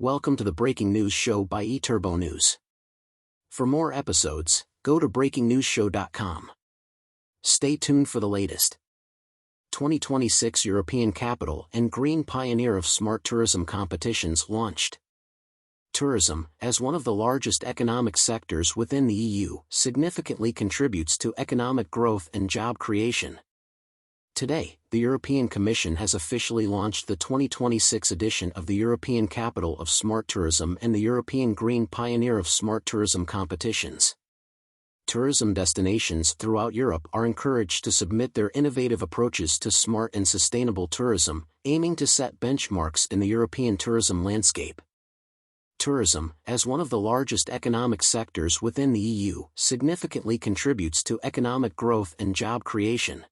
Welcome to the Breaking News Show by eTurbo News. For more episodes, go to breakingnewsshow.com. Stay tuned for the latest. 2026 European Capital and Green Pioneer of Smart Tourism competitions launched. Tourism, as one of the largest economic sectors within the EU, significantly contributes to economic growth and job creation. Today, the European Commission has officially launched the 2026 edition of the European Capital of Smart Tourism and the European Green Pioneer of Smart Tourism competitions. Tourism destinations throughout Europe are encouraged to submit their innovative approaches to smart and sustainable tourism, aiming to set benchmarks in the European tourism landscape. Tourism, as one of the largest economic sectors within the EU, significantly contributes to economic growth and job creation.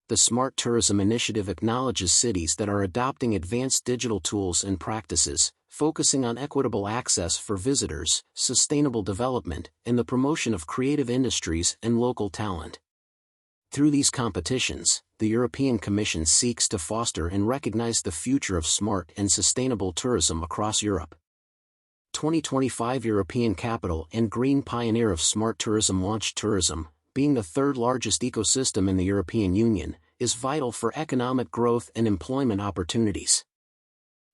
The Smart Tourism Initiative acknowledges cities that are adopting advanced digital tools and practices, focusing on equitable access for visitors, sustainable development, and the promotion of creative industries and local talent. Through these competitions, the European Commission seeks to foster and recognize the future of smart and sustainable tourism across Europe. 2025 European Capital and Green Pioneer of Smart Tourism launched. Tourism, being the third largest ecosystem in the European Union, is vital for economic growth and employment opportunities.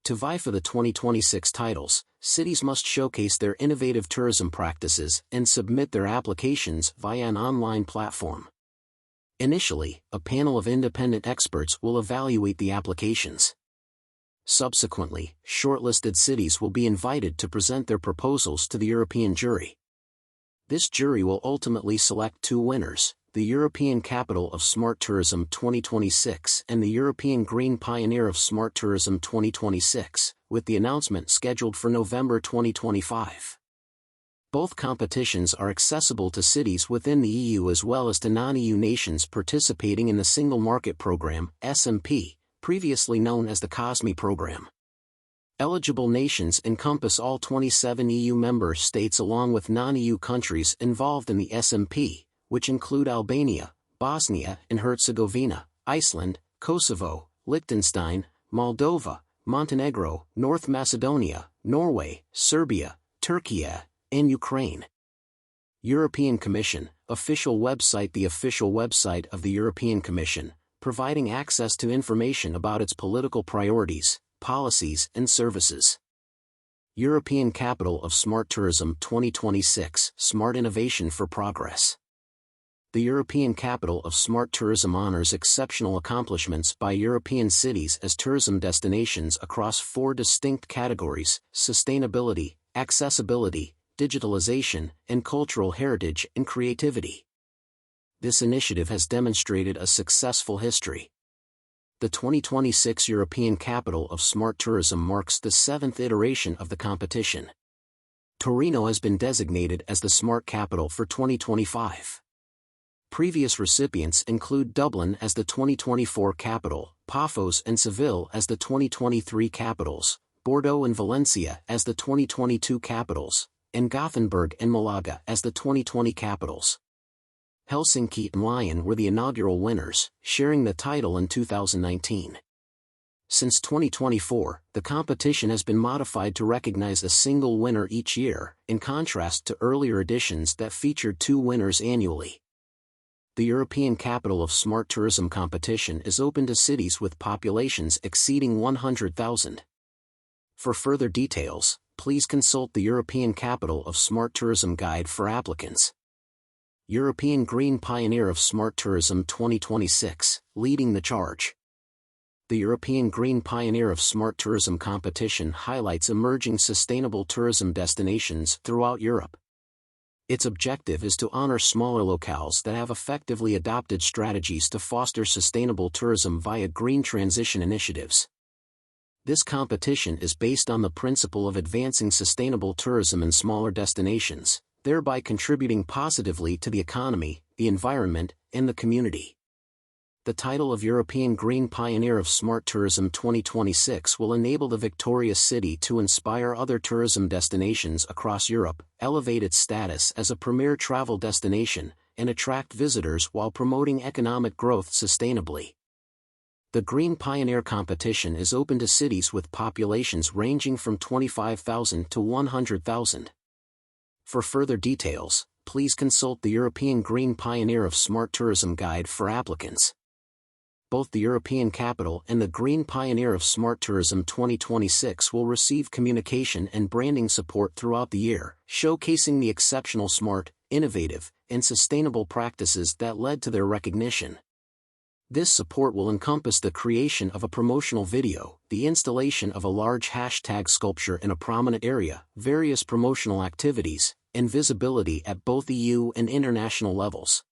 To vie for the 2026 titles, cities must showcase their innovative tourism practices and submit their applications via an online platform. Initially, a panel of independent experts will evaluate the applications. Subsequently, shortlisted cities will be invited to present their proposals to the European jury. This jury will ultimately select two winners, the European Capital of Smart Tourism 2026 and the European Green Pioneer of Smart Tourism 2026, with the announcement scheduled for November 2025. Both competitions are accessible to cities within the EU as well as to non-EU nations participating in the Single Market Programme, SMP, previously known as the COSME program. Eligible nations encompass all 27 EU member states along with non-EU countries involved in the SMP, which include Albania, Bosnia and Herzegovina, Iceland, Kosovo, Liechtenstein, Moldova, Montenegro, North Macedonia, Norway, Serbia, Turkey, and Ukraine. European Commission, official website. The official website of the European Commission, providing access to information about its political priorities, policies and services. European Capital of Smart Tourism 2026, Smart Innovation for Progress. The European Capital of Smart Tourism honors exceptional accomplishments by European cities as tourism destinations across four distinct categories: sustainability, accessibility, digitalization, and cultural heritage and creativity. This initiative has demonstrated a successful history. The 2026 European Capital of Smart Tourism marks the seventh iteration of the competition. Torino has been designated as the Smart Capital for 2025. Previous recipients include Dublin as the 2024 capital, Paphos and Seville as the 2023 capitals, Bordeaux and Valencia as the 2022 capitals, and Gothenburg and Malaga as the 2020 capitals. Helsinki and Lyon were the inaugural winners, sharing the title in 2019. Since 2024, the competition has been modified to recognize a single winner each year, in contrast to earlier editions that featured two winners annually. The European Capital of Smart Tourism competition is open to cities with populations exceeding 100,000. For further details, please consult the European Capital of Smart Tourism Guide for applicants. European Green Pioneer of Smart Tourism 2026, leading the charge. The European Green Pioneer of Smart Tourism competition highlights emerging sustainable tourism destinations throughout Europe. Its objective is to honor smaller locales that have effectively adopted strategies to foster sustainable tourism via green transition initiatives. This competition is based on the principle of advancing sustainable tourism in smaller destinations, thereby contributing positively to the economy, the environment, and the community. The title of European Green Pioneer of Smart Tourism 2026 will enable the victorious city to inspire other tourism destinations across Europe, elevate its status as a premier travel destination, and attract visitors while promoting economic growth sustainably. The Green Pioneer competition is open to cities with populations ranging from 25,000 to 100,000. For further details, please consult the European Green Pioneer of Smart Tourism Guide for applicants. Both the European Capital and the Green Pioneer of Smart Tourism 2026 will receive communication and branding support throughout the year, showcasing the exceptional smart, innovative, and sustainable practices that led to their recognition. This support will encompass the creation of a promotional video, the installation of a large hashtag sculpture in a prominent area, various promotional activities, and visibility at both EU and international levels.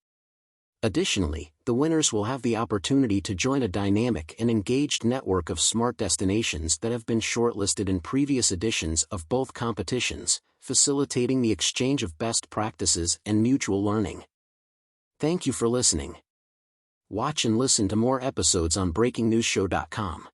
Additionally, the winners will have the opportunity to join a dynamic and engaged network of smart destinations that have been shortlisted in previous editions of both competitions, facilitating the exchange of best practices and mutual learning. Thank you for listening. Watch and listen to more episodes on BreakingNewsShow.com.